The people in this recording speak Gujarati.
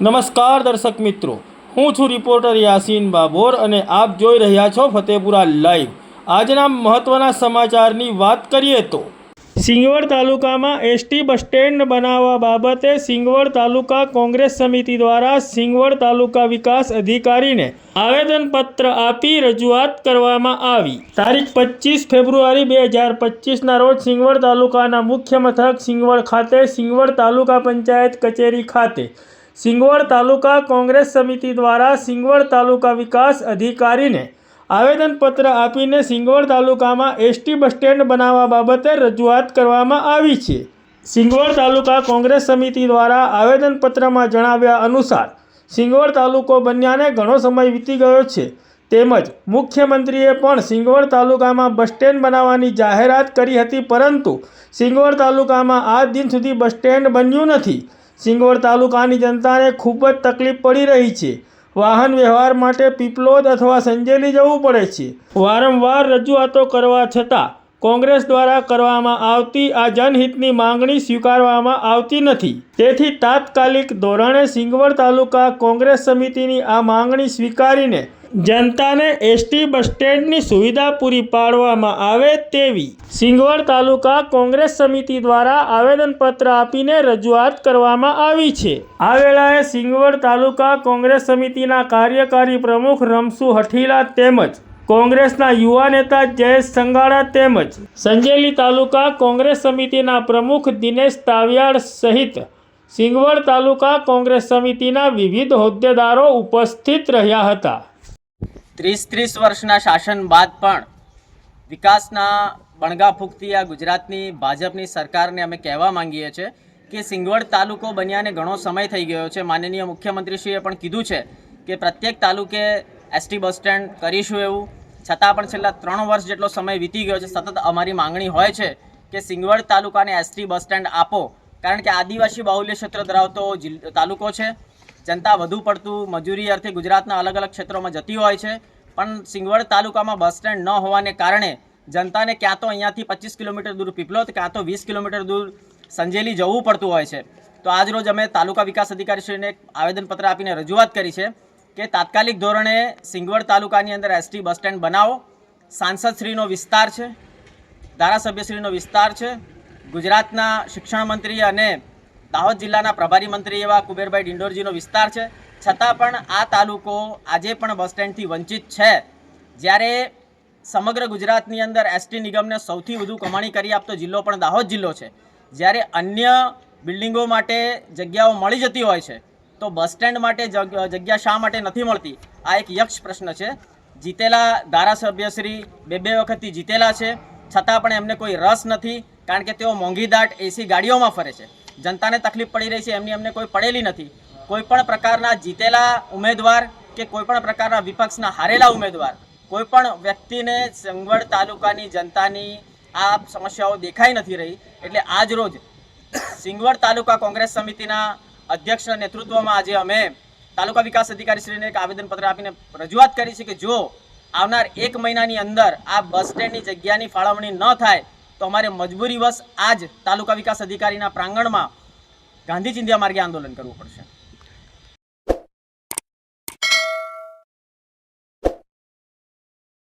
નમસ્કાર દર્શક મિત્રો, હું છું રિપોર્ટર યાસીન બાબોર અને આપ જોઈ રહ્યા છો ફતેપુરા લાઈવ। આજના મહત્વના સમાચારની વાત કરીએ તો સિંગવડ તાલુકામાં એસટી બસ સ્ટેન્ડ બનાવવા બાબતે સિંગવડ તાલુકા કોંગ્રેસ સમિતિ દ્વારા સિંગવડ તાલુકા વિકાસ અધિકારીને આવેદનપત્ર આપી રજૂઆત કરવામાં આવી। તારીખ 25 ફેબ્રુઆરી 2025ના રોજ સિંગવડ તાલુકાના મુખ્ય મથક સિંગવડ ખાતે સિંગવડ તાલુકા પંચાયત કચેરી ખાતે સિંગવડ તાલુકા કોંગ્રેસ સમિતિ દ્વારા સિંગવડ તાલુકા વિકાસ અધિકારીને આવેદનપત્ર આપીને સિંગવડ તાલુકામાં એસટી બસ સ્ટેન્ડ બનાવવા બાબતે રજૂઆત કરવામાં આવી છે। સિંગવડ તાલુકા કોંગ્રેસ સમિતિ દ્વારા આવેદનપત્રમાં જણાવ્યા અનુસાર સિંગવડ તાલુકો બન્યાને ઘણો સમય વીતી ગયો છે, તેમજ મુખ્યમંત્રીએ પણ સિંગવડ તાલુકામાં બસ સ્ટેન્ડ બનાવવાની જાહેરાત કરી હતી, પરંતુ સિંગવડ તાલુકામાં આજ દિન સુધી બસ સ્ટેન્ડ બન્યું નથી। સિંગવડ તાલુકાની જનતાને ખૂબ જ તકલીફ પડી રહી છે। વાહન વ્યવહાર માટે પીપલોદ અથવા સંજેલી જવું પડે છે। વારંવાર રજૂઆતો કરવા છતાં કોંગ્રેસ દ્વારા કરવામાં આવતી આ જનહિતની માંગણી સ્વીકારવામાં આવતી નથી। તેથી તાત્કાલિક ધોરણે સિંગવડ તાલુકા કોંગ્રેસ સમિતિની આ માંગણી સ્વીકારીને જનતાને એસટી બસ સ્ટેન્ડની સુવિધા પૂરી પાડવામાં આવે તેવી સિંગવડ તાલુકા કોંગ્રેસ સમિતિ દ્વારા આવેદનપત્ર આપીને રજૂઆત કરવામાં આવી છે। આ વેળાએ સિંગવડ તાલુકા કોંગ્રેસ સમિતિના કાર્યકારી પ્રમુખ રમસુ હઠીલા તેમજ કોંગ્રેસના યુવા નેતા જયેશ સંગાડા તેમજ સંજેલી તાલુકા કોંગ્રેસ સમિતિના પ્રમુખ દિનેશ તાવિયાડ સહિત સિંગવડ તાલુકા કોંગ્રેસ સમિતિના વિવિધ હોદ્દેદારો ઉપસ્થિત રહ્યા હતા। 30 વર્ષના શાસન બાદ પણ વિકાસના બણગા ફૂંકતી આ ગુજરાતની ભાજપની સરકારને અમે કહેવા માંગીએ છીએ કે સિંગવડ તાલુકો બન્યાને ઘણો સમય થઈ ગયો છે। માનનીય મુખ્યમંત્રીશ્રીએ પણ કીધું છે કે પ્રત્યેક તાલુકે એસટી બસ સ્ટેન્ડ કરીશું એવું, છતાં પણ છેલ્લા 3 વર્ષ જેટલો સમય વીતી ગયો છે। સતત અમારી માંગણી હોય છે કે સિંગવડ તાલુકાને એસટી બસ સ્ટેન્ડ આપો, કારણ કે આદિવાસી બાહુલ્ય ક્ષેત્ર ધરાવતો તાલુકો છે। જનતા વધુ પડતું મજૂરી અર્થે ગુજરાતના અલગ અલગ ક્ષેત્રોમાં જતી હોય છે, પણ સિંગવડ તાલુકામાં બસ સ્ટેન્ડ ન હોવાને કારણે જનતાને ક્યાં તો અહીંયાથી 25 કિલોમીટર દૂર પીપલોદ, ક્યાં તો 20 કિલોમીટર દૂર સંજેલી જવું પડતું હોય છે। તો આજરોજ અમે તાલુકા વિકાસ અધિકારીશ્રીને એક આવેદનપત્ર આપીને રજૂઆત કરી છે કે તાત્કાલિક ધોરણે સિંગવડ તાલુકાની અંદર એસટી બસ સ્ટેન્ડ બનાવો। સાંસદશ્રીનો વિસ્તાર છે, ધારાસભ્યશ્રીનો વિસ્તાર છે, ગુજરાતના શિક્ષણ મંત્રી અને દાહોદ જિલ્લાના પ્રભારી મંત્રી એવા કુબેરભાઈ ડિંડોરજીનો વિસ્તાર છે, છતાં પણ આ તાલુકો આજે પણ બસ સ્ટેન્ડથી વંચિત છે। જ્યારે સમગ્ર ગુજરાતની અંદર એસટી નિગમને સૌથી વધુ કમાણી કરી આપતો જિલ્લો પણ દાહોદ જિલ્લો છે, જ્યારે અન્ય બિલ્ડિંગો માટે જગ્યાઓ મળી જતી હોય છે તો બસ સ્ટેન્ડ માટે જગ્યા શા માટે નથી મળતી? આ એક યક્ષ પ્રશ્ન છે। જીતેલા ધારાસભ્યશ્રી બે વખતથી જીતેલા છે, છતાં પણ એમને કોઈ રસ નથી, કારણ કે તેઓ મોંઘીદાટ એસી ગાડીઓમાં ફરે છે। જનતાને તકલીફ પડી રહી છે એમની અમને કોઈ પડેલી નથી। કોઈ પણ પ્રકારના જીતેલા ઉમેદવાર કે કોઈ પણ પ્રકારના વિપક્ષના હારેલા ઉમેદવાર કોઈ પણ વ્યક્તિને સિંગવડ તાલુકાની જનતાની આ સમસ્યાઓ દેખાઈ નથી રહી। એટલે આજ રોજ સિંગવડ તાલુકા કોંગ્રેસ સમિતિના અધ્યક્ષના નેતૃત્વમાં આજે અમે તાલુકા વિકાસ અધિકારીશ્રીને એક આવેદનપત્ર આપીને રજૂઆત કરી છે કે જો આવનાર 1 મહિનાની અંદર આ બસ સ્ટેન્ડની જગ્યાની ફાળવણી ન થાય તો અમારે મજબૂરીવશ આજ તાલુકા વિકાસ અધિકારીના પ્રાંગણમાં ગાંધી ચિંધ્યા માર્ગે આંદોલન કરવું પડશે।